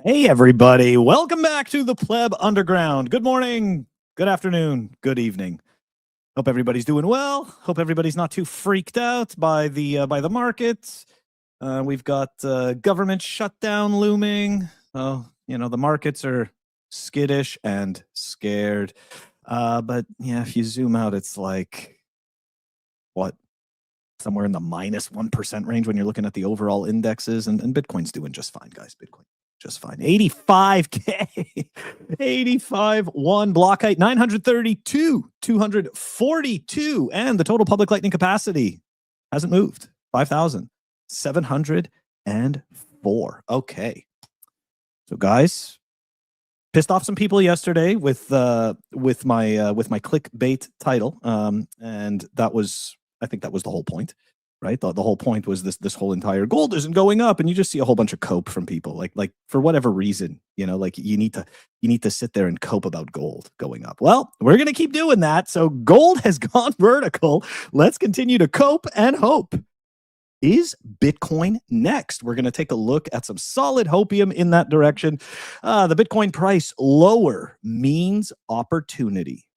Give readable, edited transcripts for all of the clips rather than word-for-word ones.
Hey, everybody. Welcome back to the Pleb Underground. Good morning, good afternoon, good evening. Hope everybody's doing well. Hope everybody's not too freaked out by the markets. We've got government shutdown looming. Oh, the markets are skittish and scared. But yeah, if you zoom out, it's like, what? Somewhere in the minus 1% range when you're looking at the overall indexes, and Bitcoin's doing just fine, guys. Bitcoin just fine. 85K, 85, one block height, 932, 242, and the total public lightning capacity hasn't moved, 5,704. Okay. So guys, pissed off some people yesterday with my clickbait title. And I think that was the whole point, right? The whole point was this whole entire gold isn't going up, and you just see a whole bunch of cope from people, like for whatever reason, like you need to sit there and cope about gold going up. Well, we're gonna keep doing that. So gold has gone vertical. Let's continue to cope and hope. Is Bitcoin next? We're going to take a look at some solid hopium in that direction. The Bitcoin price lower means opportunity.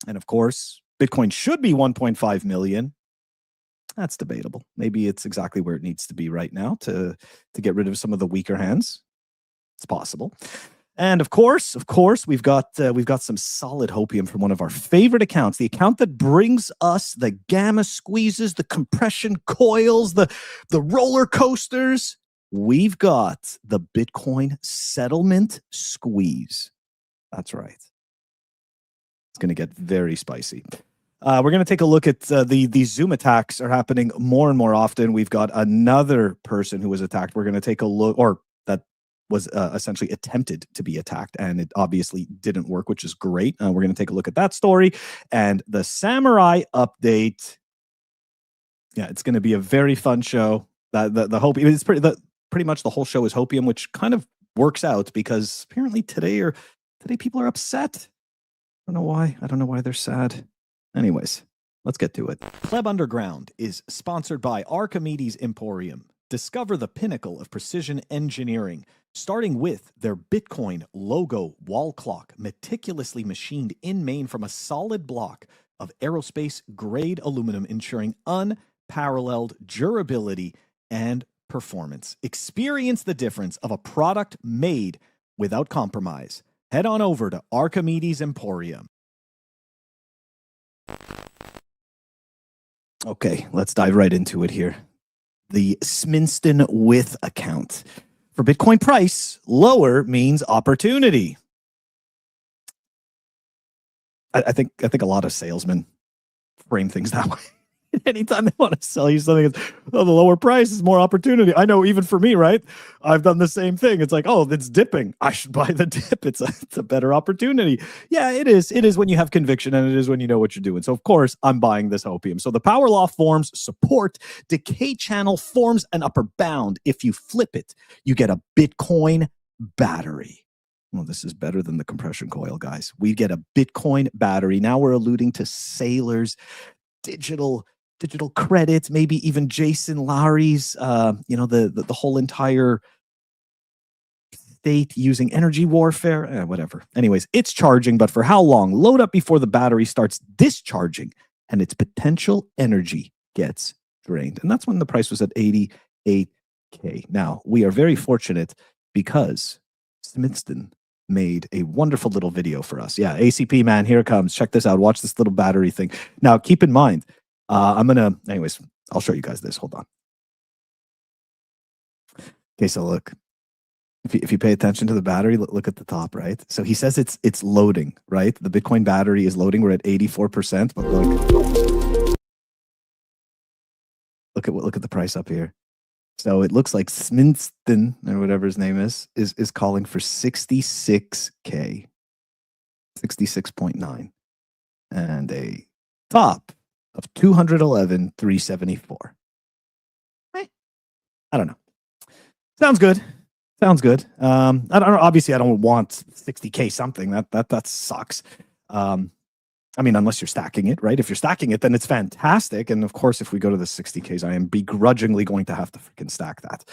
And of course, Bitcoin should be 1.5 million. That's debatable. Maybe it's exactly where it needs to be right now to get rid of some of the weaker hands. It's possible. And of course, we've got some solid hopium from one of our favorite accounts, the account that brings us the gamma squeezes, the compression coils, the roller coasters. We've got the Bitcoin settlement squeeze. That's right. It's going to get very spicy. We're going to take a look at the Zoom attacks are happening more and more often. We've got another person who was attacked. We're going to take a look, or that was essentially attempted to be attacked, and it obviously didn't work, which is great. We're going to take a look at that story and the Samourai update. Yeah, it's going to be a very fun show. The hopium, it's pretty much the whole show is hopium, which kind of works out because apparently today people are upset. I don't know why they're sad. Anyways, let's get to it. Pleb Underground is sponsored by Archimedes Emporium. Discover the pinnacle of precision engineering, starting with their Bitcoin logo wall clock, meticulously machined in Maine from a solid block of aerospace-grade aluminum, ensuring unparalleled durability and performance. Experience the difference of a product made without compromise. Head on over to Archimedes Emporium. Okay, let's dive right into it here. The Sminston with account. For Bitcoin price, lower means opportunity. I think a lot of salesmen frame things that way. Anytime they want to sell you something, it's, oh, the lower price is more opportunity. I know, even for me, right? I've done the same thing. It's like, oh, it's dipping. I should buy the dip. It's a better opportunity. Yeah, it is. It is when you have conviction, and it is when you know what you're doing. So, of course, I'm buying this hopium. So the power law forms support. Decay channel forms an upper bound. If you flip it, you get a Bitcoin battery. Well, this is better than the compression coil, guys. We get a Bitcoin battery. Now we're alluding to Sailor's digital credits, maybe even Jason Lowry's, the whole entire state using energy warfare, whatever. Anyways, it's charging, but for how long? Load up before the battery starts discharging and its potential energy gets drained. And that's when the price was at 88K. Now, we are very fortunate because Sminston made a wonderful little video for us. Yeah, ACP, man, here it comes. Check this out. Watch this little battery thing. Now, keep in mind, anyways, I'll show you guys this. Hold on. Okay, so look, if you pay attention to the battery, look at the top, right? So he says it's loading, right? The Bitcoin battery is loading. We're at 84%, but look at the price up here. So it looks like Sminston, or whatever his name is calling for 66K, 66.9, and a top of 211,374. I don't know. Sounds good. I don't know. Obviously, I don't want 60K something. That sucks. I mean, unless you're stacking it, right? If you're stacking it, then it's fantastic. And of course, if we go to the 60Ks, I am begrudgingly going to have to freaking stack that.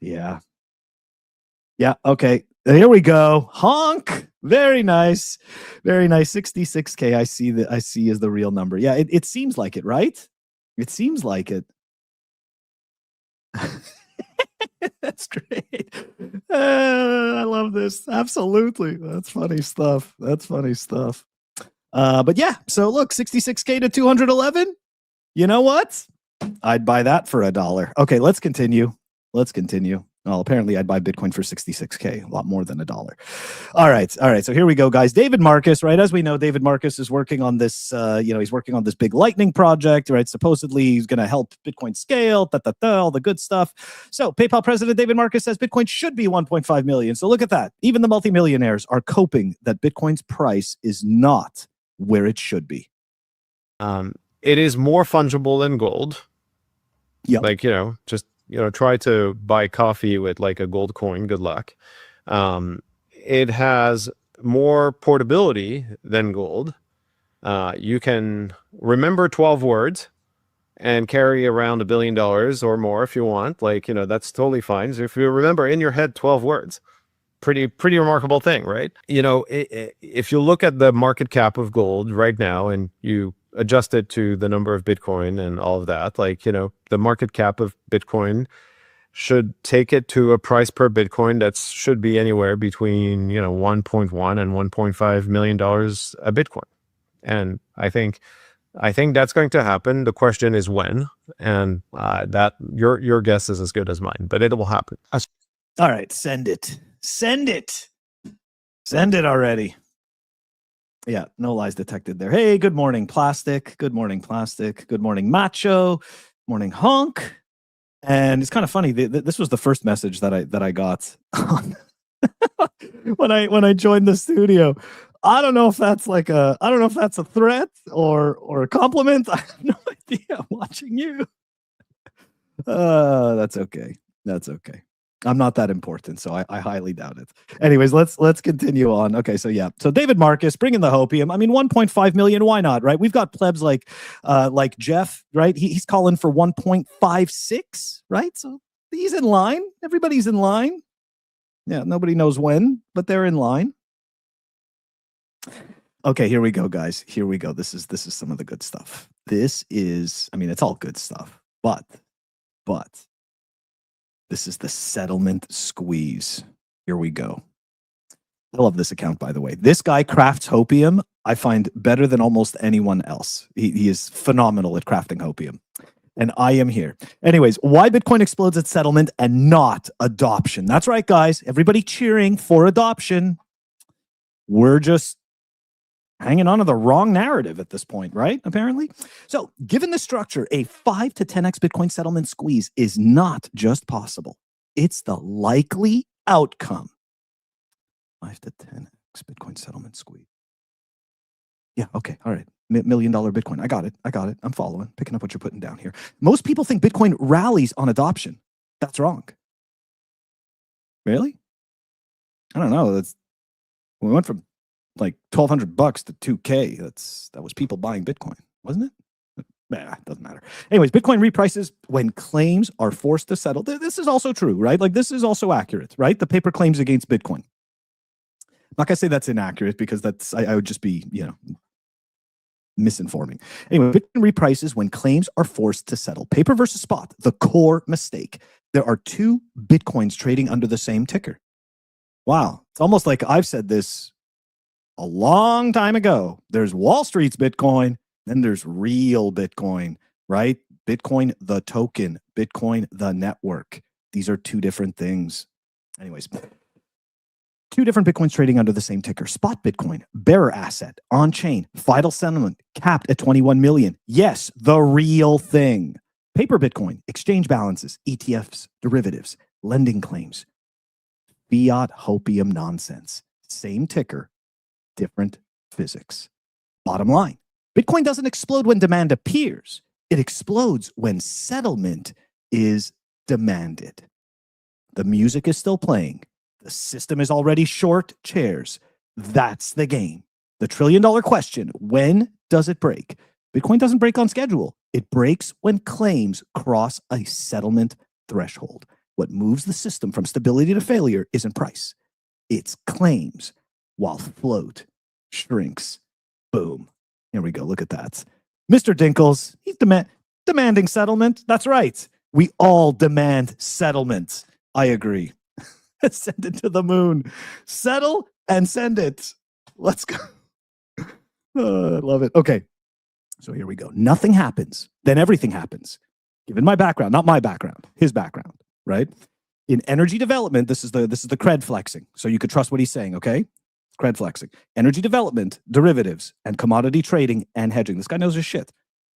Yeah. Yeah. Okay. Here we go. Honk. Very nice. Very nice. 66K. I see is the real number. Yeah. It seems like it, right? It seems like it. That's great. I love this. Absolutely. That's funny stuff. That's funny stuff. But yeah, so look, 66K to 211. You know what? I'd buy that for $1. Okay, let's continue. Let's continue. Well, apparently I'd buy Bitcoin for 66K, a lot more than $1. All right. All right. So here we go, guys. David Marcus, right? As we know, David Marcus is working on this, he's working on this big Lightning project, right? Supposedly he's going to help Bitcoin scale, all the good stuff. So PayPal president David Marcus says Bitcoin should be 1.5 million. So look at that. Even the multimillionaires are coping that Bitcoin's price is not where it should be. It is more fungible than gold. Yeah. Like, just try to buy coffee with like a gold coin. Good luck. It has more portability than gold. You can remember 12 words and carry around $1 billion or more if you want. Like, that's totally fine. So if you remember in your head 12 words, pretty remarkable thing, right? If you look at the market cap of gold right now and you adjust it to the number of Bitcoin and all of that, like, the market cap of Bitcoin should take it to a price per Bitcoin that should be anywhere between, 1.1 and $1.5 million a Bitcoin. And I think that's going to happen. The question is when, and that your guess is as good as mine, but it will happen. All right, send it. Send it. Send it already. Yeah, no lies detected there. Hey, good morning, Plastic. Good morning, Plastic. Good morning, Macho. Morning, Honk. And it's kind of funny. This was the first message that I got when I joined the studio. I don't know if that's a threat or a compliment. I have no idea. I'm watching you. That's okay. That's okay. I'm not that important, so I highly doubt it. Anyways, let's continue on. Okay, so yeah, so David Marcus, bring in the Hopium. I mean, 1.5 million. Why not? Right? We've got plebs like Jeff, right? He's calling for 1.56, right? So he's in line. Everybody's in line. Yeah, nobody knows when, but they're in line. Okay, here we go, guys. Here we go. This is some of the good stuff. This is, I mean, it's all good stuff, but this is the settlement squeeze. Here we go. I love this account, by the way. This guy crafts Hopium, I find better than almost anyone else. He is phenomenal at crafting Hopium. And I am here. Anyways, why Bitcoin explodes at settlement and not adoption. That's right, guys. Everybody cheering for adoption. We're just hanging on to the wrong narrative at this point, right? Apparently. So given the structure, a 5 to 10x Bitcoin settlement squeeze is not just possible. It's the likely outcome. 5 to 10x Bitcoin settlement squeeze. Yeah, okay, all right. $1 million Bitcoin. I got it. I'm following, picking up what you're putting down here. Most people think Bitcoin rallies on adoption. That's wrong. Really? I don't know. We went from like $1,200 to $2K. That was people buying Bitcoin, wasn't it? Nah, it doesn't matter. Anyways, Bitcoin reprices when claims are forced to settle. This is also true, right? Like this is also accurate, right? The paper claims against Bitcoin. I'm not gonna say that's inaccurate because I would just be, misinforming. Anyway, Bitcoin reprices when claims are forced to settle. Paper versus spot, the core mistake. There are two Bitcoins trading under the same ticker. Wow. It's almost like I've said this a long time ago. There's Wall Street's Bitcoin, then there's real Bitcoin, right? Bitcoin, the token, Bitcoin, the network. These are two different things. Anyways, two different Bitcoins trading under the same ticker. Spot Bitcoin, bearer asset, on chain, final settlement, capped at 21 million. Yes, the real thing. Paper Bitcoin, exchange balances, ETFs, derivatives, lending claims, fiat Hopium nonsense. Same ticker, different physics. Bottom line, Bitcoin doesn't explode when demand appears. It explodes when settlement is demanded. The music is still playing. The system is already short chairs. That's the game. The trillion-dollar question, when does it break? Bitcoin doesn't break on schedule. It breaks when claims cross a settlement threshold. What moves the system from stability to failure isn't price. It's claims, while float shrinks. Boom. Here we go. Look at that. Mr. Dinkles, he's demanding settlement. That's right. We all demand settlement. I agree. Send it to the moon. Settle and send it. Let's go. Oh, I love it. Okay. So here we go. Nothing happens. Then everything happens. Given my background, not my background, his background, right? In energy development, this is the cred flexing. So you could trust what he's saying, okay? Cred flexing. Energy development, derivatives, and commodity trading and hedging. This guy knows his shit.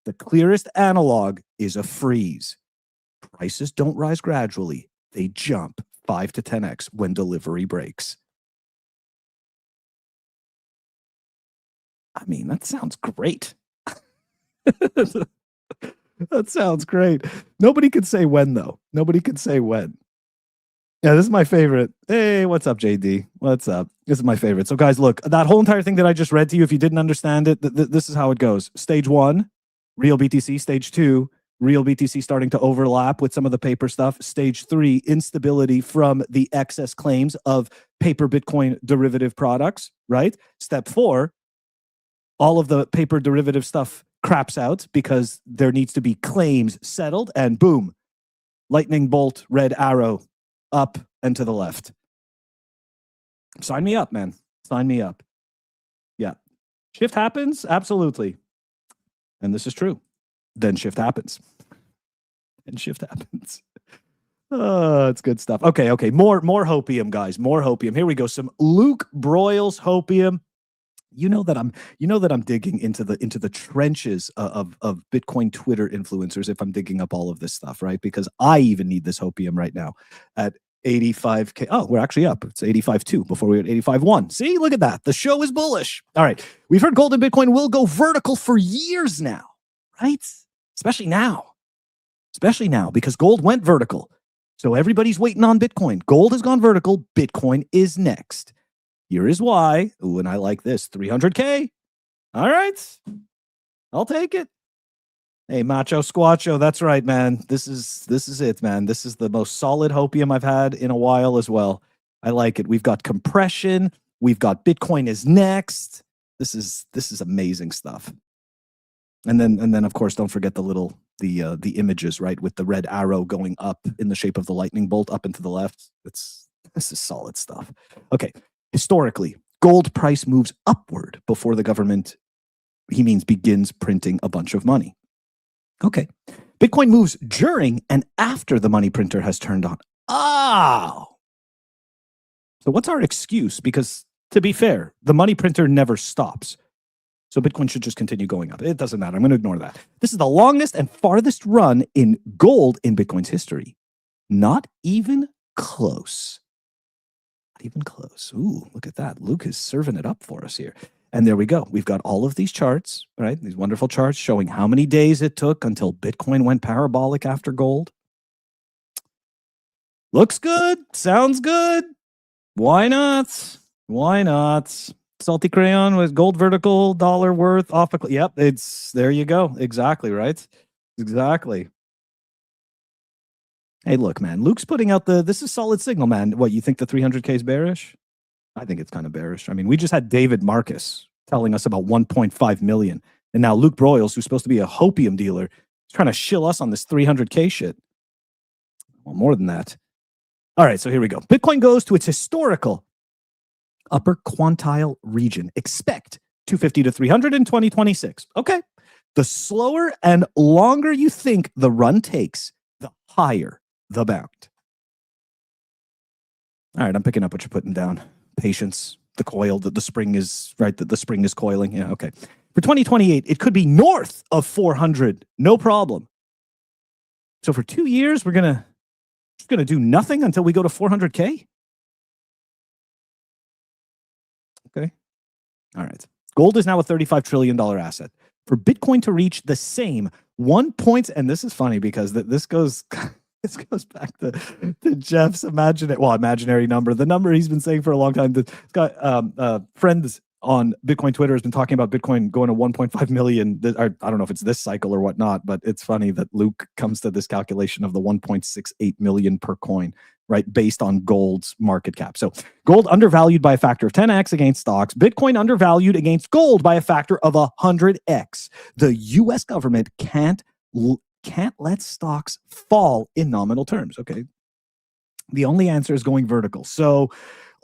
The clearest analog is a freeze. Prices don't rise gradually. They jump 5 to 10x when delivery breaks. I mean, that sounds great. That sounds great. Nobody could say when, though. Nobody could say when. Yeah, this is my favorite. Hey, what's up, JD? What's up? This is my favorite. So, guys, look, that whole entire thing that I just read to you, if you didn't understand it, this is how it goes. Stage 1, real BTC. Stage 2, real BTC starting to overlap with some of the paper stuff. Stage 3, instability from the excess claims of paper Bitcoin derivative products, right? Step 4, all of the paper derivative stuff craps out because there needs to be claims settled, and boom, lightning bolt, red arrow, up and to the left. Sign me up, man. Sign me up. Yeah. Shift happens? Absolutely. And this is true. Then shift happens. And shift happens. Oh, it's good stuff. Okay. More Hopium, guys. More Hopium. Here we go. Some Luke Broyles Hopium. You know that I'm digging into the trenches of Bitcoin Twitter influencers if I'm digging up all of this stuff, right? Because I even need this Hopium right now at 85K. Oh, we're actually up. It's 85.2 before we were at 85.1. See, look at that. The show is bullish. All right. We've heard gold and Bitcoin will go vertical for years now, right? Especially now because gold went vertical. So everybody's waiting on Bitcoin. Gold has gone vertical. Bitcoin is next. Here is why. Ooh, and I like this. 300K. All right. I'll take it. Hey, Macho Squacho. That's right, man. This is it, man. This is the most solid Hopium I've had in a while as well. I like it. We've got compression. We've got Bitcoin is next. This is amazing stuff. And then of course, don't forget the images, right? With the red arrow going up in the shape of the lightning bolt up and to the left. This is solid stuff. Okay. Historically, gold price moves upward before the government, he means, begins printing a bunch of money. Okay. Bitcoin moves during and after the money printer has turned on. Oh. So what's our excuse? Because to be fair, the money printer never stops. So Bitcoin should just continue going up. It doesn't matter. I'm going to ignore that. This is the longest and farthest run in gold in Bitcoin's history. Not even close. Even close. Ooh, look at that. Luke is serving it up for us here. And there we go. We've got all of these charts, right? These wonderful charts showing how many days it took until Bitcoin went parabolic after gold. Looks good. Sounds good. Why not? Why not? Salty crayon with gold vertical, dollar worth off. Yep, there you go. Exactly, right? Exactly. Hey, look, man. Luke's putting out this is solid signal, man. What, you think the 300K is bearish? I think it's kind of bearish. I mean, we just had David Marcus telling us about 1.5 million. And now Luke Broyles, who's supposed to be a Hopium dealer, is trying to shill us on this 300K shit. Well, more than that. All right, so here we go. Bitcoin goes to its historical upper quantile region. Expect 250 to 300 in 2026. Okay. The slower and longer you think the run takes, the higher the bound. All right, I'm picking up what you're putting down. Patience, the coil, the spring is, right, the spring is coiling. Yeah, okay. For 2028, it could be north of 400, no problem. So for 2 years, we're going to do nothing until we go to 400K? Okay. All right. Gold is now a $35 trillion asset. For Bitcoin to reach the same 1 point, and this is funny because this goes back to Jeff's imaginary number, the number he's been saying for a long time. This guy, friends on Bitcoin Twitter has been talking about Bitcoin going to 1.5 million. I don't know if it's this cycle or whatnot, but it's funny that Luke comes to this calculation of the 1.68 million per coin, right? Based on gold's market cap. So gold undervalued by a factor of 10x against stocks. Bitcoin undervalued against gold by a factor of 100x. The US government can't let stocks fall in nominal terms. Okay. The only answer is going vertical. So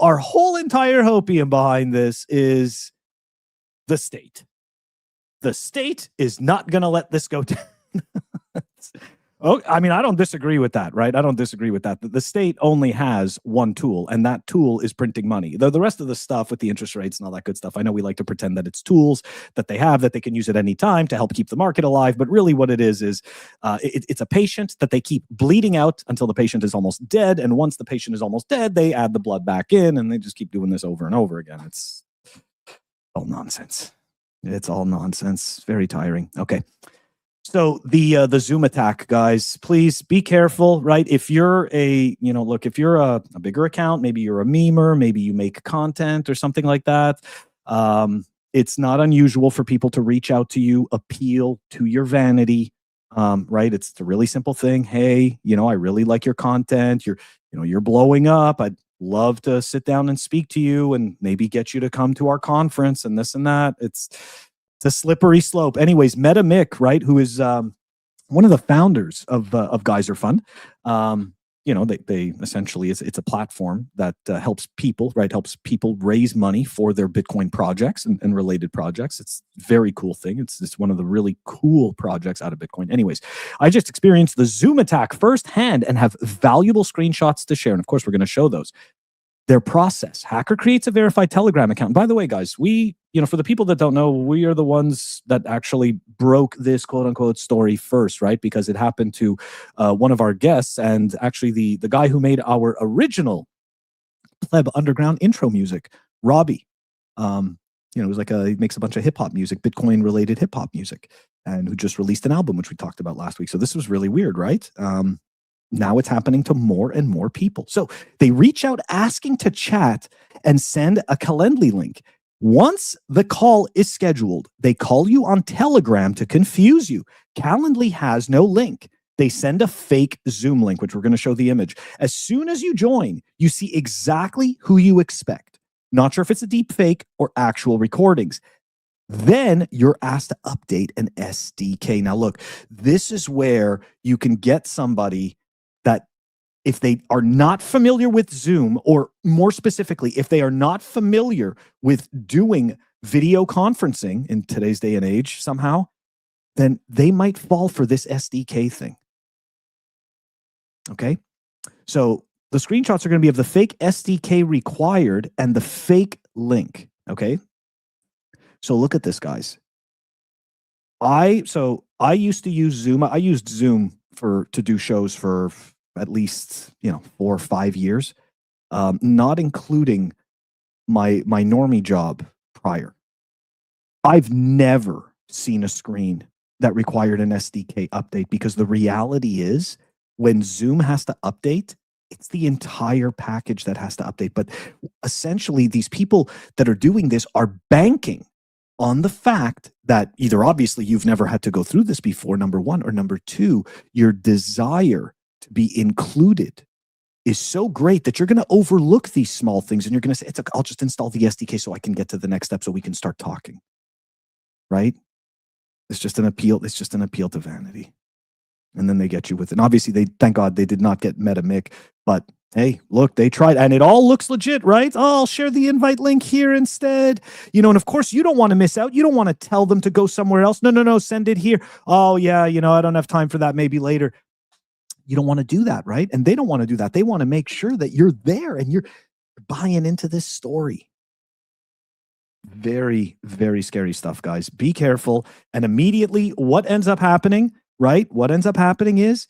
our whole entire hopium behind this is the state. The state is not going to let this go down. Oh, I mean, I don't disagree with that, right? I don't disagree with that. The state only has one tool, and that tool is printing money. The rest of the stuff with the interest rates and all that good stuff, I know we like to pretend that it's tools that they have that they can use at any time to help keep the market alive. But really what it is it's a patient that they keep bleeding out until the patient is almost dead. And once the patient is almost dead, they add the blood back in, and they just keep doing this over and over again. It's all nonsense. It's all nonsense. Very tiring. Okay. So the Zoom attack, guys, please be careful, right? If you're if you're a bigger account, maybe you're a memer, maybe you make content or something like that. It's not unusual for people to reach out to you, appeal to your vanity, right? It's a really simple thing. Hey, I really like your content. You're blowing up. I'd love to sit down and speak to you and maybe get you to come to our conference and this and that. It's a slippery slope. Anyways, Meta Mick, right, who is one of the founders of Geyser Fund. They essentially it's a platform that helps people raise money for their Bitcoin projects and related projects. It's a very cool thing. It's one of the really cool projects out of Bitcoin. Anyways, I just experienced the Zoom attack firsthand and have valuable screenshots to share. And of course, we're going to show those. Their process. Hacker creates a verified Telegram account. And by the way, guys, for the people that don't know, we are the ones that actually broke this quote unquote story first, right? Because it happened to one of our guests, and actually the guy who made our original Pleb Underground intro music, Robbie. It was he makes a bunch of hip hop music, Bitcoin related hip hop music, and who just released an album, which we talked about last week. So this was really weird, right? Now it's happening to more and more people. So they reach out asking to chat and send a Calendly link. Once the call is scheduled, they call you on Telegram to confuse you. Calendly has no link. They send a fake Zoom link, which we're going to show the image. As soon as you join, you see exactly who you expect. Not sure if it's a deep fake or actual recordings. Then you're asked to update an SDK. Now, look, this is where you can get somebody that if they are not familiar with Zoom, or more specifically, if they are not familiar with doing video conferencing in today's day and age somehow, then they might fall for this SDK thing. Okay? So the screenshots are going to be of the fake SDK required and the fake link. Okay? So look at this, guys. I used to use Zoom. I used Zoom to do shows for at least 4 or 5 years, not including my normie job prior. I've never seen a screen that required an SDK update, because the reality is when Zoom has to update, it's the entire package that has to update. But essentially, these people that are doing this are banking on the fact that either obviously you've never had to go through this before, number one, or number two, your desire to be included is so great that you're going to overlook these small things and you're going to say, I'll just install the SDK so I can get to the next step so we can start talking. Right? It's just an appeal. It's just an appeal to vanity. And then they get you with it. And obviously, thank God they did not get Meta Mick, but hey, look, they tried, and it all looks legit, right? Oh, I'll share the invite link here instead. And of course, you don't want to miss out. You don't want to tell them to go somewhere else. No, send it here. Oh, yeah, I don't have time for that. Maybe later. You don't want to do that, right? And they don't want to do that. They want to make sure that you're there and you're buying into this story. Very, very scary stuff, guys. Be careful. And immediately, what ends up happening, right? What ends up happening is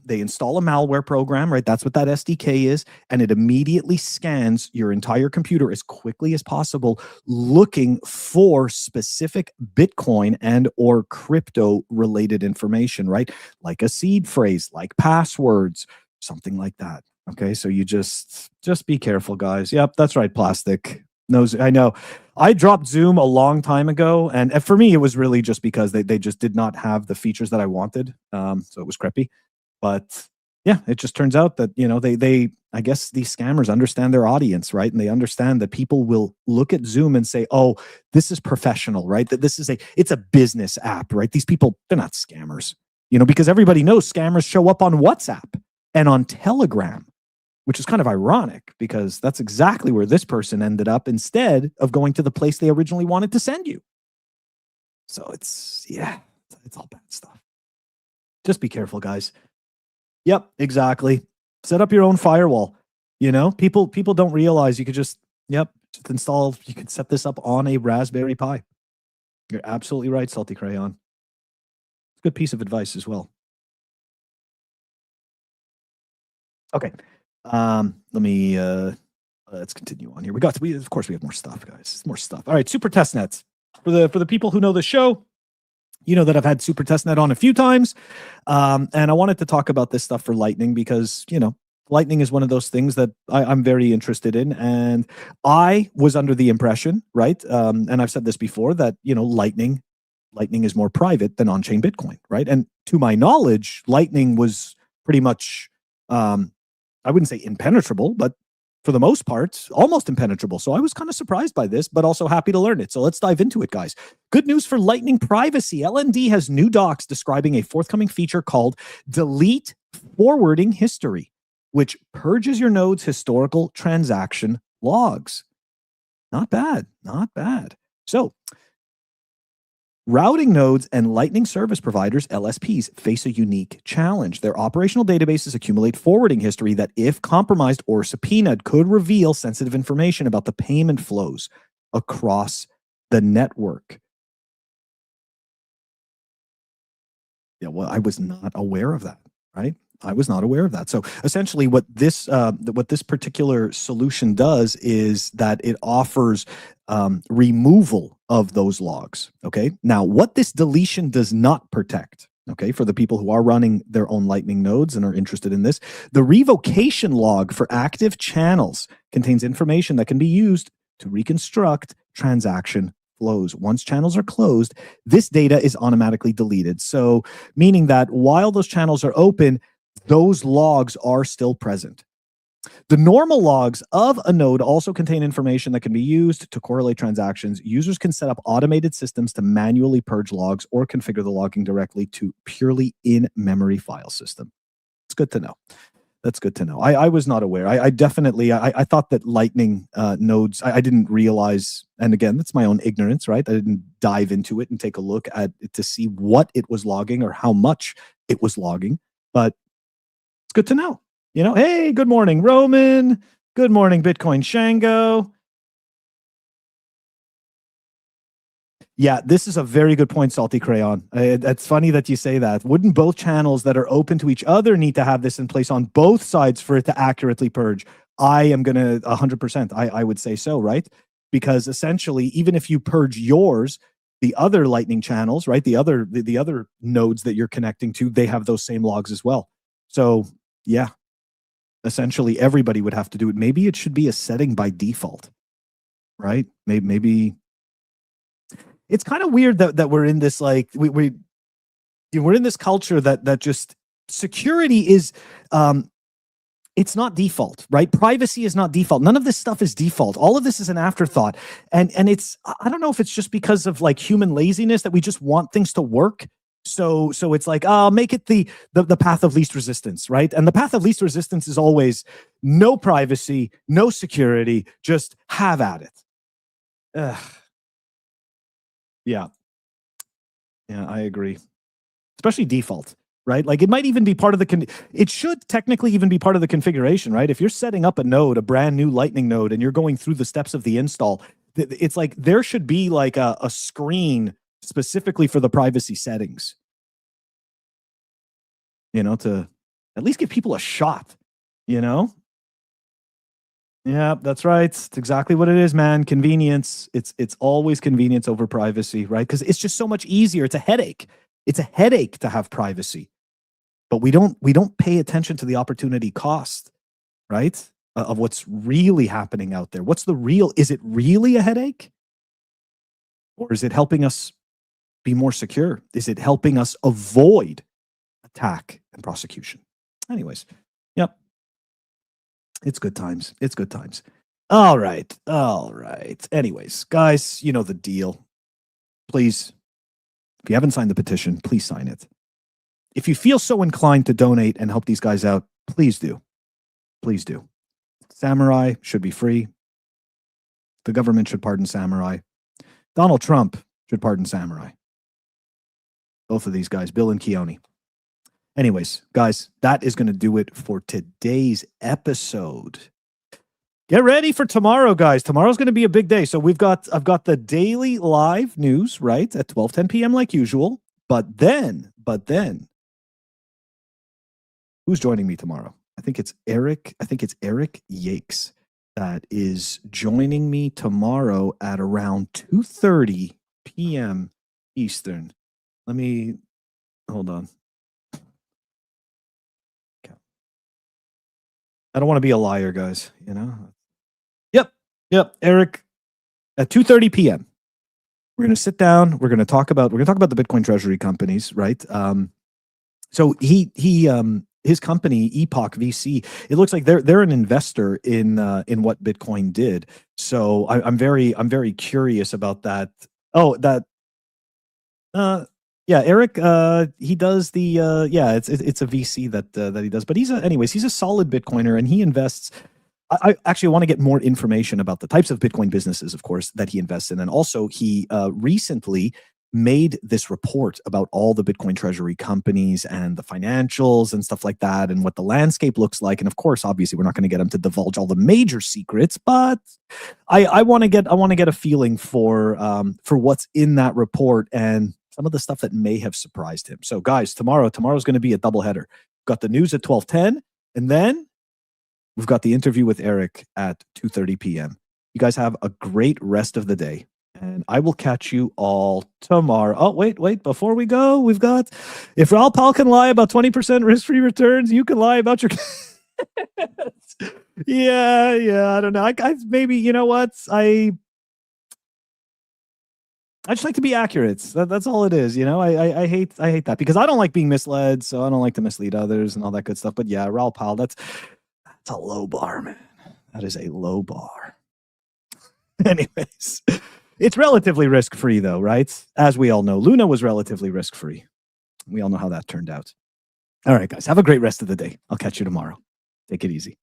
they install a malware program, right? That's what that SDK is. And it immediately scans your entire computer as quickly as possible, looking for specific Bitcoin and or crypto related information, right? Like a seed phrase, like passwords, something like that. Okay. So you just be careful, guys. Yep. That's right. Plastic. No, I know. I dropped Zoom a long time ago, and for me, it was really just because they just did not have the features that I wanted. So it was crappy. But yeah, it just turns out that, they I guess these scammers understand their audience, right? And they understand that people will look at Zoom and say, "Oh, this is professional," right? That it's a business app, right? These people, they're not scammers, because everybody knows scammers show up on WhatsApp and on Telegram, which is kind of ironic because that's exactly where this person ended up instead of going to the place they originally wanted to send you. So it's all bad stuff. Just be careful, guys. Yep, exactly. Set up your own firewall. People don't realize you could just install, you can set this up on a Raspberry Pi. You're absolutely right, Salty Crayon. Good piece of advice as well. Okay. Let me let's continue on here. Of course we have more stuff, guys. More stuff. All right, super testnets. For the people who know the show, you know that I've had super testnet on a few times. And I wanted to talk about this stuff for Lightning because, Lightning is one of those things that I'm very interested in. And I was under the impression, right? And I've said this before, that, Lightning is more private than on-chain Bitcoin, right? And to my knowledge, Lightning was pretty much I wouldn't say impenetrable, but for the most part, almost impenetrable. So I was kind of surprised by this, but also happy to learn it. So let's dive into it, guys. Good news for Lightning privacy. LND has new docs describing a forthcoming feature called Delete Forwarding History, which purges your node's historical transaction logs. Not bad, not bad. So routing nodes and Lightning service providers, LSPs, face a unique challenge. Their operational databases accumulate forwarding history that, if compromised or subpoenaed, could reveal sensitive information about the payment flows across the network. Yeah, well, I was not aware of that, right? I was not aware of that. So essentially what this particular solution does is that it offers removal of those logs. Okay. Now, what this deletion does not protect, okay, for the people who are running their own Lightning nodes and are interested in this, the revocation log for active channels contains information that can be used to reconstruct transaction flows. Once channels are closed, this data is automatically deleted. So meaning that while those channels are open, those logs are still present. The normal logs of a node also contain information that can be used to correlate transactions. Users can set up automated systems to manually purge logs or configure the logging directly to purely in-memory file system. It's good to know. That's good to know. I was not aware. I definitely, I thought that Lightning nodes, I didn't realize, and again, that's my own ignorance, right? I didn't dive into it and take a look at it to see what it was logging or how much it was logging, but it's good to know. Hey, good morning, Roman. Good morning, Bitcoin Shango. Yeah, this is a very good point, Salty Crayon. It's funny that you say that. Wouldn't both channels that are open to each other need to have this in place on both sides for it to accurately purge? I am going to 100%. I would say so, right? Because essentially, even if you purge yours, the other Lightning channels, right? The other nodes that you're connecting to, they have those same logs as well. So yeah, essentially everybody would have to do it. Maybe it should be a setting by default, right? Maybe it's kind of weird that we're in this, like, we're in this culture that just security is it's not default, right? Privacy is not default. None of this stuff is default. All of this is an afterthought. And it's, I don't know if it's just because of like human laziness that we just want things to work. So it's like, make it the path of least resistance, right? And the path of least resistance is always no privacy, no security, just have at it. Ugh. Yeah, I agree. Especially default, right? Like it might even be part of it should technically even be part of the configuration, right? If you're setting up a node, a brand new Lightning node, and you're going through the steps of the install, it's like there should be like a screen specifically for the privacy settings, to at least give people a shot, Yeah, that's right. It's exactly what it is, man. Convenience. It's always convenience over privacy, right? Because it's just so much easier. It's a headache. It's a headache to have privacy, but we don't pay attention to the opportunity cost, right? of what's really happening out there. What's the real? Is it really a headache? Or is it helping us be more secure? Is it helping us avoid attack and prosecution? Anyways, yep. It's good times. It's good times. All right. All right. Anyways, guys, you know the deal. Please, if you haven't signed the petition, please sign it. If you feel so inclined to donate and help these guys out, please do. Please do. Samourai should be free. The government should pardon Samourai. Donald Trump should pardon Samourai. Both of these guys, Bill and Keone. Anyways, guys, that is going to do it for today's episode. Get ready for tomorrow, guys. Tomorrow's going to be a big day. So I've got the daily live news, right, at 12:10 p.m. like usual. But then, who's joining me tomorrow? I think it's Eric Yakes that is joining me tomorrow at around 2:30 p.m. Eastern. Let me hold on. Okay. I don't want to be a liar, guys, you know. Yep, Eric at 2:30 p.m. We're going to sit down, we're going to talk about the Bitcoin treasury companies, right? So his company Epoch VC, it looks like they're an investor in what Bitcoin did. So I'm very curious about that. Oh, that yeah, Eric he does the it's a VC that he does, but he's a solid Bitcoiner, and he invests. I actually want to get more information about the types of Bitcoin businesses, of course, that he invests in. And also he recently made this report about all the Bitcoin treasury companies and the financials and stuff like that, and what the landscape looks like. And of course, obviously, we're not going to get him to divulge all the major secrets, but I want to get a feeling for what's in that report and some of the stuff that may have surprised him. So guys, tomorrow's going to be a doubleheader. Got the news at 12:10, and then we've got the interview with Eric at 2:30 p.m. You guys have a great rest of the day, and I will catch you all tomorrow. Oh, wait. Before we go, we've got, if Raul Pal can lie about 20% risk-free returns, you can lie about your... yeah, I don't know. I maybe, you know what? I just like to be accurate. That's all it is, you know. I hate that because I don't like being misled, so I don't like to mislead others and all that good stuff. But yeah, Raul Pal, that's a low bar, man. That is a low bar. Anyways, it's relatively risk-free though, right? As we all know, Luna was relatively risk-free. We all know how that turned out. All right, guys, have a great rest of the day. I'll catch you tomorrow. Take it easy.